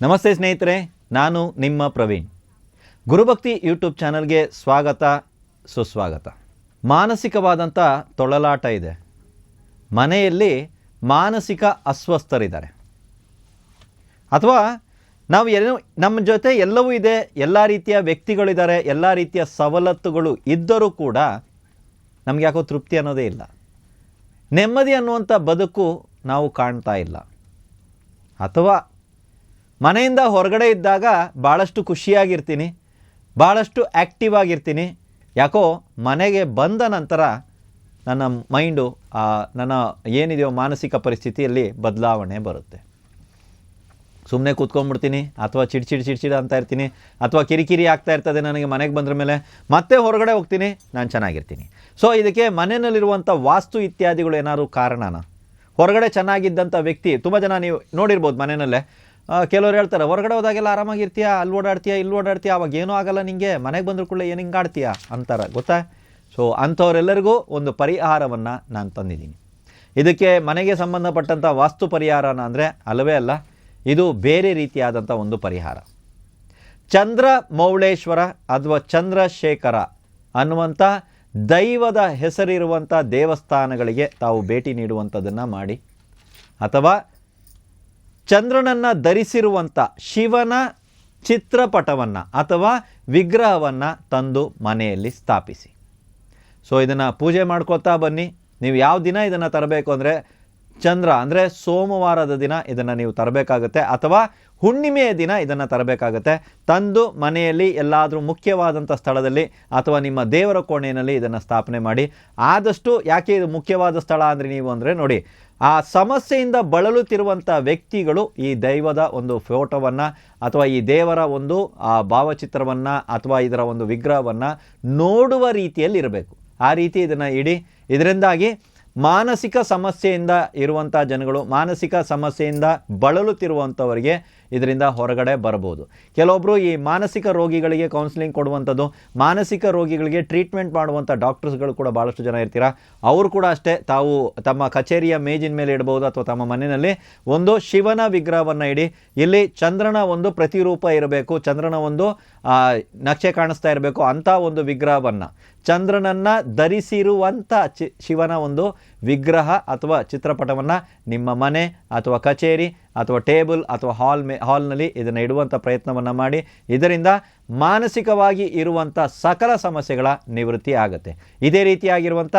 ನಮಸ್ತೆ ಸ್ನೇಹಿತರೆ, ನಾನು ನಿಮ್ಮ ಪ್ರವೀಣ್. ಗುರುಭಕ್ತಿ ಯೂಟ್ಯೂಬ್ ಚಾನಲ್ಗೆ ಸ್ವಾಗತ, ಸುಸ್ವಾಗತ. ಮಾನಸಿಕವಾದಂಥ ತೊಳಲಾಟ ಇದೆ. ಮನೆಯಲ್ಲಿ ಮಾನಸಿಕ ಅಸ್ವಸ್ಥರಿದ್ದಾರೆ, ಅಥವಾ ನಾವು ನಮ್ಮ ಜೊತೆ ಎಲ್ಲವೂ ಇದೆ, ಎಲ್ಲ ರೀತಿಯ ವ್ಯಕ್ತಿಗಳಿದ್ದಾರೆ, ಎಲ್ಲ ರೀತಿಯ ಸವಲತ್ತುಗಳು ಇದ್ದರೂ ಕೂಡ ನಮಗೆ ಯಾಕೋ ತೃಪ್ತಿ ಅನ್ನೋದೇ ಇಲ್ಲ. ನೆಮ್ಮದಿ ಅನ್ನುವಂಥ ಬದುಕು ನಾವು ಕಾಣ್ತಾ ಇಲ್ಲ. ಅಥವಾ ಮನೆಯಿಂದ ಹೊರಗಡೆ ಇದ್ದಾಗ ಭಾಳಷ್ಟು ಖುಷಿಯಾಗಿರ್ತೀನಿ, ಭಾಳಷ್ಟು ಆ್ಯಕ್ಟಿವ್ ಆಗಿರ್ತೀನಿ. ಯಾಕೋ ಮನೆಗೆ ಬಂದ ನಂತರ ನನ್ನ ಮೈಂಡು, ನನ್ನ ಏನಿದೆಯೋ ಮಾನಸಿಕ ಪರಿಸ್ಥಿತಿಯಲ್ಲಿ ಬದಲಾವಣೆ ಬರುತ್ತೆ. ಸುಮ್ಮನೆ ಕೂತ್ಕೊಂಡ್ಬಿಡ್ತೀನಿ, ಅಥವಾ ಚಿಡ್ಚಿಡ್ ಅಂತ ಇರ್ತೀನಿ, ಅಥವಾ ಕಿರಿಕಿರಿ ಆಗ್ತಾ ಇರ್ತದೆ ನನಗೆ. ಮನೆಗೆ ಬಂದ್ರ ಮೇಲೆ ಮತ್ತೆ ಹೊರಗಡೆ ಹೋಗ್ತೀನಿ, ನಾನು ಚೆನ್ನಾಗಿರ್ತೀನಿ. ಸೊ ಇದಕ್ಕೆ ಮನೆಯಲ್ಲಿರುವಂಥ ವಾಸ್ತು ಇತ್ಯಾದಿಗಳು ಏನಾದ್ರು ಕಾರಣನ? ಹೊರಗಡೆ ಚೆನ್ನಾಗಿದ್ದಂಥ ವ್ಯಕ್ತಿ, ತುಂಬ ಜನ ನೀವು ನೋಡಿರ್ಬೋದು ಮನೆಯಲ್ಲೇ, ಕೆಲವ್ರು ಹೇಳ್ತಾರೆ ಹೊರಗಡೆ ಹೋದಾಗೆಲ್ಲ ಆರಾಮಾಗಿರ್ತೀಯಾ, ಅಲ್ಲಿ ಓಡಾಡ್ತೀಯಾ, ಇಲ್ಲಿ ಓಡಾಡ್ತೀಯಾ, ಅವಾಗ ಏನೂ ಆಗಲ್ಲ ನಿಮಗೆ, ಮನೆಗೆ ಬಂದರೂ ಕೂಡ ಏನು ಹಿಂಗೆ ಆಡ್ತೀಯಾ ಅಂತಾರೆ, ಗೊತ್ತಾ? ಸೊ ಅಂಥವರೆಲ್ಲರಿಗೂ ಒಂದು ಪರಿಹಾರವನ್ನು ನಾನು ತಂದಿದ್ದೀನಿ. ಇದಕ್ಕೆ ಮನೆಗೆ ಸಂಬಂಧಪಟ್ಟಂಥ ವಾಸ್ತು ಪರಿಹಾರನ ಅಂದರೆ ಅಲ್ಲವೇ ಅಲ್ಲ, ಇದು ಬೇರೆ ರೀತಿಯಾದಂಥ ಒಂದು ಪರಿಹಾರ. ಚಂದ್ರ ಮೌಳೇಶ್ವರ ಅಥವಾ ಚಂದ್ರಶೇಖರ ಅನ್ನುವಂಥ ದೈವದ ಹೆಸರಿರುವಂಥ ದೇವಸ್ಥಾನಗಳಿಗೆ ತಾವು ಭೇಟಿ ನೀಡುವಂಥದ್ದನ್ನು ಮಾಡಿ, ಅಥವಾ ಚಂದ್ರನನ್ನು ಧರಿಸಿರುವಂಥ ಶಿವನ ಚಿತ್ರಪಟವನ್ನು ಅಥವಾ ವಿಗ್ರಹವನ್ನು ತಂದು ಮನೆಯಲ್ಲಿ ಸ್ಥಾಪಿಸಿ. ಸೊ ಇದನ್ನು ಪೂಜೆ ಮಾಡ್ಕೋತಾ ಬನ್ನಿ. ನೀವು ಯಾವ ದಿನ ಇದನ್ನು ತರಬೇಕು ಅಂದರೆ, ಚಂದ್ರ ಅಂದರೆ ಸೋಮವಾರದ ದಿನ ಇದನ್ನು ನೀವು ತರಬೇಕಾಗುತ್ತೆ, ಅಥವಾ ಹುಣ್ಣಿಮೆಯ ದಿನ ಇದನ್ನು ತರಬೇಕಾಗುತ್ತೆ. ತಂದು ಮನೆಯಲ್ಲಿ ಎಲ್ಲಾದರೂ ಮುಖ್ಯವಾದಂಥ ಸ್ಥಳದಲ್ಲಿ ಅಥವಾ ನಿಮ್ಮ ದೇವರ ಕೋಣೆಯಲ್ಲಿ ಇದನ್ನು ಸ್ಥಾಪನೆ ಮಾಡಿ. ಆದಷ್ಟು ಯಾಕೆ ಇದು ಮುಖ್ಯವಾದ ಸ್ಥಳ ಅಂದರೆ ನೀವು ಅಂದರೆ ನೋಡಿ, ಆ ಸಮಸ್ಯೆಯಿಂದ ಬಳಲುತ್ತಿರುವಂಥ ವ್ಯಕ್ತಿಗಳು ಈ ದೈವದ ಒಂದು ಫೋಟೋವನ್ನು ಅಥವಾ ಈ ದೇವರ ಒಂದು ಭಾವಚಿತ್ರವನ್ನು ಅಥವಾ ಇದರ ಒಂದು ವಿಗ್ರಹವನ್ನು ನೋಡುವ ರೀತಿಯಲ್ಲಿ ಇರಬೇಕು. ಆ ರೀತಿ ಇದನ್ನು ಇಡಿ. ಇದರಿಂದಾಗಿ ಮಾನಸಿಕ ಸಮಸ್ಯೆಯಿಂದ ಇರುವಂಥ ಜನಗಳು, ಮಾನಸಿಕ ಸಮಸ್ಯೆಯಿಂದ ಬಳಲುತ್ತಿರುವಂಥವರಿಗೆ ಇದರಿಂದ ಹೊರಗಡೆ ಬರ್ಬೋದು. ಕೆಲವೊಬ್ಬರು ಈ ಮಾನಸಿಕ ರೋಗಿಗಳಿಗೆ ಕೌನ್ಸಿಲಿಂಗ್ ಕೊಡುವಂಥದ್ದು, ಮಾನಸಿಕ ರೋಗಿಗಳಿಗೆ ಟ್ರೀಟ್ಮೆಂಟ್ ಮಾಡುವಂಥ ಡಾಕ್ಟರ್ಸ್ಗಳು ಕೂಡ ಭಾಳಷ್ಟು ಜನ ಇರ್ತೀರ. ಅವರು ಕೂಡ ಅಷ್ಟೇ, ತಾವು ತಮ್ಮ ಕಚೇರಿಯ ಮೇಜಿನ ಮೇಲೆ ಇಡ್ಬೋದು, ಅಥವಾ ತಮ್ಮ ಮನೆಯಲ್ಲಿ ಒಂದು ಶಿವನ ವಿಗ್ರಹವನ್ನು ಇಡಿ. ಇಲ್ಲಿ ಚಂದ್ರನ ಒಂದು ಪ್ರತಿರೂಪ ಇರಬೇಕು, ಚಂದ್ರನ ಒಂದು ನಕ್ಷೆ ಕಾಣಿಸ್ತಾ ಇರಬೇಕು. ಅಂಥ ಒಂದು ವಿಗ್ರಹವನ್ನು, ಚಂದ್ರನನ್ನು ಧರಿಸಿರುವಂಥ ಶಿವನ ಒಂದು ವಿಗ್ರಹ ಅಥವಾ ಚಿತ್ರಪಟವನ್ನು ನಿಮ್ಮ ಮನೆ ಅಥವಾ ಕಚೇರಿ ಅಥವಾ ಟೇಬಲ್ ಅಥವಾ ಹಾಲ್ನಲ್ಲಿ ಇದನ್ನು ಇಡುವಂಥ ಪ್ರಯತ್ನವನ್ನು ಮಾಡಿ. ಇದರಿಂದ ಮಾನಸಿಕವಾಗಿ ಇರುವಂಥ ಸಕಲ ಸಮಸ್ಯೆಗಳ ನಿವೃತ್ತಿ ಆಗುತ್ತೆ. ಇದೇ ರೀತಿಯಾಗಿರುವಂಥ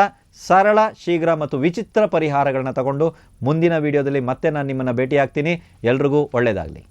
ಸರಳ, ಶೀಘ್ರ ಮತ್ತು ವಿಚಿತ್ರ ಪರಿಹಾರಗಳನ್ನ ತಗೊಂಡು ಮುಂದಿನ ವಿಡಿಯೋದಲ್ಲಿ ಮತ್ತೆ ನಾನು ನಿಮ್ಮನ್ನು ಭೇಟಿಯಾಗ್ತೀನಿ. ಎಲ್ರಿಗೂ ಒಳ್ಳೆಯದಾಗಲಿ.